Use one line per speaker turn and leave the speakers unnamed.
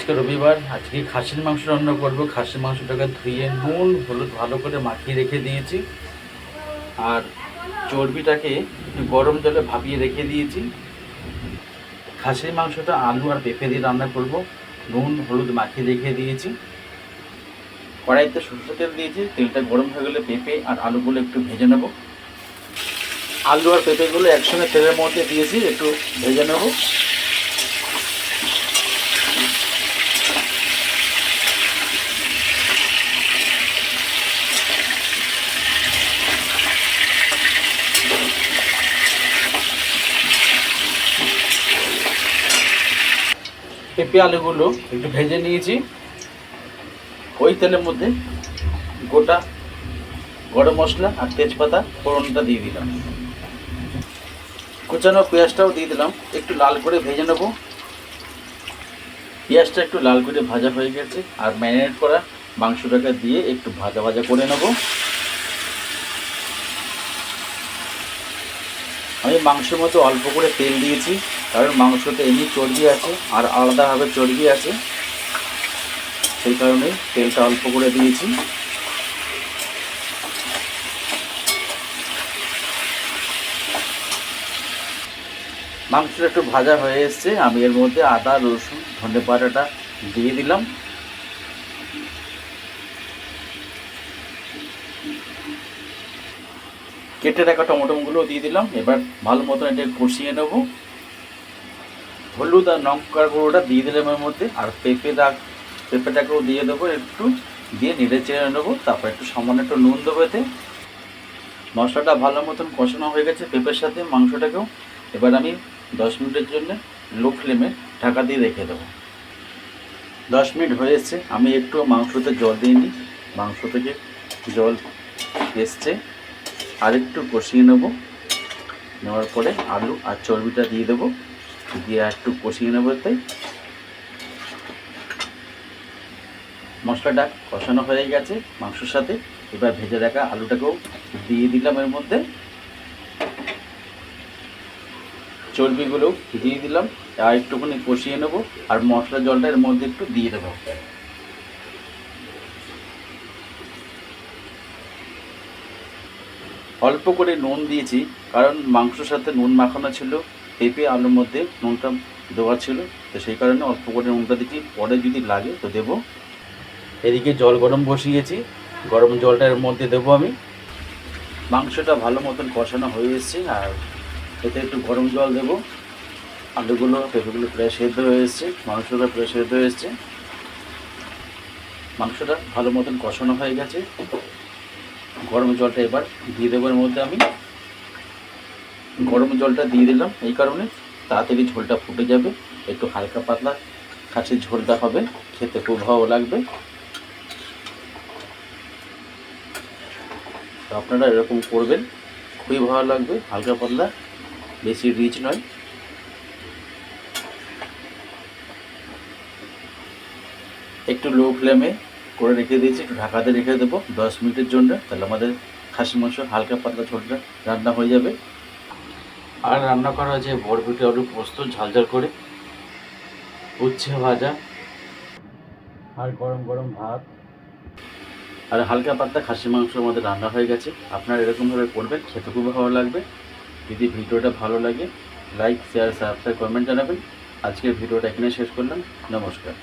আজকে রবিবার, আজকে খাসির মাংস রান্না করব। খাসির মাংসটাকে ধুয়ে নুন হলুদ ভালো করে মাখিয়ে রেখে দিয়েছি, আর চর্বিটাকে একটু গরম জলে ভাপিয়ে রেখে দিয়েছি। খাসির মাংসটা আলু আর পেঁপে দিয়ে রান্না করব। নুন হলুদ মাখিয়ে রেখে দিয়েছি। কড়াইতে সরষের তেল দিয়েছি, তেলটা গরম হয়ে গেলে পেঁপে আর আলুগুলো একটু ভেজে নেব। আলু আর পেঁপেগুলো একসঙ্গে তেলের মধ্যে দিয়েছি, একটু ভেজে নেব। পেঁপে আলুগুলো একটু ভেজে নিয়েছি। ওই তেলের মধ্যে গোটা গরম মশলা আর তেজপাতা ফোড়নটা দিয়ে দিলাম। কুচানো পেঁয়াজটাও দিয়ে দিলাম, একটু লাল করে ভেজে নেব। পেঁয়াজটা একটু লাল করে ভাজা হয়ে গেছে, আর ম্যারিনেট করা মাংসটাকে দিয়ে একটু ভাজা ভাজা করে নেব। আমি মাংসের মধ্যে অল্প করে তেল দিয়েছি, কারণ মাংসতে এমনি চর্বি আছে আর আলাদাভাবে চর্বি আছে, সেই কারণে তেলটা অল্প করে দিয়েছি। মাংসটা একটু ভাজা হয়ে এসছে, আমি এর মধ্যে আদা রসুন ধনে বাটাটা দিয়ে দিলাম। কেটে রাখা টমেটোগুলো দিয়ে দিলাম। এবার ভালো মতন এটা কষিয়ে নেব। হলুদ আর লঙ্কার গুঁড়োটা দিয়ে দিলাম এর মধ্যে, আর পেঁপেটাকেও দিয়ে দেবো, একটু দিয়ে নেড়ে চেড়ে নেবো। তারপর একটু সামান্য একটু নুন দেবো এতে। মশলাটা ভালো মতন কষানো হয়ে গেছে পেঁপের সাথে মাংসটাকেও। এবার আমি 10 মিনিটের জন্য লো ফ্লেমে ঢাকা দিয়ে রেখে দেবো। 10 মিনিট হয়ে এসছে, আমি একটু মাংসতে জল দিইনি, মাংস থেকে জল এসছে। আর একটু কষিয়ে নেওয়ার পরে আলু আর চর্বিটা দিয়ে দেবো, দিয়ে একটু কষিয়ে নেবো। এতে মশলাটা কষানো হয়ে গেছে মাংসের সাথে। এবার ভেজে রাখা আলুটাকেও দিয়ে দিলাম এর মধ্যে, চর্বিগুলোও দিয়ে দিলাম। আর একটুখানি কষিয়ে নেবো, আর মশলা জলটা এর মধ্যে একটু দিয়ে দেবো। অল্প করে নুন দিয়েছি, কারণ মাংসর সাথে নুন মাখানো ছিল, পেঁপে আলুর মধ্যে নুনটা দেওয়া ছিল, তো সেই কারণে অল্প করে নুনটা দিচ্ছি, পরে যদি লাগে তো দেবো। এদিকে জল গরম বসিয়েছি, গরম জলটা এর মধ্যে দেবো আমি। মাংসটা ভালো মতন কষানো হয়ে এসছে, আর এতে একটু গরম জল দেবো। আলুগুলো পেঁপেগুলো প্রায় সেদ্ধ হয়ে এসছে, মাংসটা প্রায় সেদ্ধ হয়ে এসছে। মাংসটা ভালো মতন কষানো হয়ে গেছে। গরম জলটা এবার দিয়ে দেবো এর মধ্যে আমি। গরম জলটা দিয়ে দিলাম এই কারণে তাড়াতাড়ি ঝোলটা ফুটে যাবে, একটু হালকা পাতলা খাসির ঝোলটা হবে, খেতে খুব ভালো লাগবে। তো আপনারা এরকম করবেন, খুবই ভালো লাগবে, হালকা পাতলা, বেশি রিচ নয়। একটু লো ফ্লেমে করে রেখে দিয়েছি, একটু ঢাকাতে রেখে দেবো 10 মিনিটের জন্য, তাহলে আমাদের খাসি মাংস হালকা পাতলা ঝোলটা রান্না হয়ে যাবে। আর রান্না করা হয়েছে বরবটি আলু পোস্ত ঝালঝাল করে, উচ্ছে ভাজা, আর গরম গরম ভাত, আর হালকা পাতলা খাসি মাংস আমাদের রান্না হয়ে গেছে। আপনারা এরকমভাবে করবেন, খেতে খুব ভালো লাগবে। যদি ভিডিওটা ভালো লাগে লাইক শেয়ার সাবস্ক্রাইব কমেন্ট জানাবেন। আজকের ভিডিওটা এখানে শেষ করলাম। নমস্কার।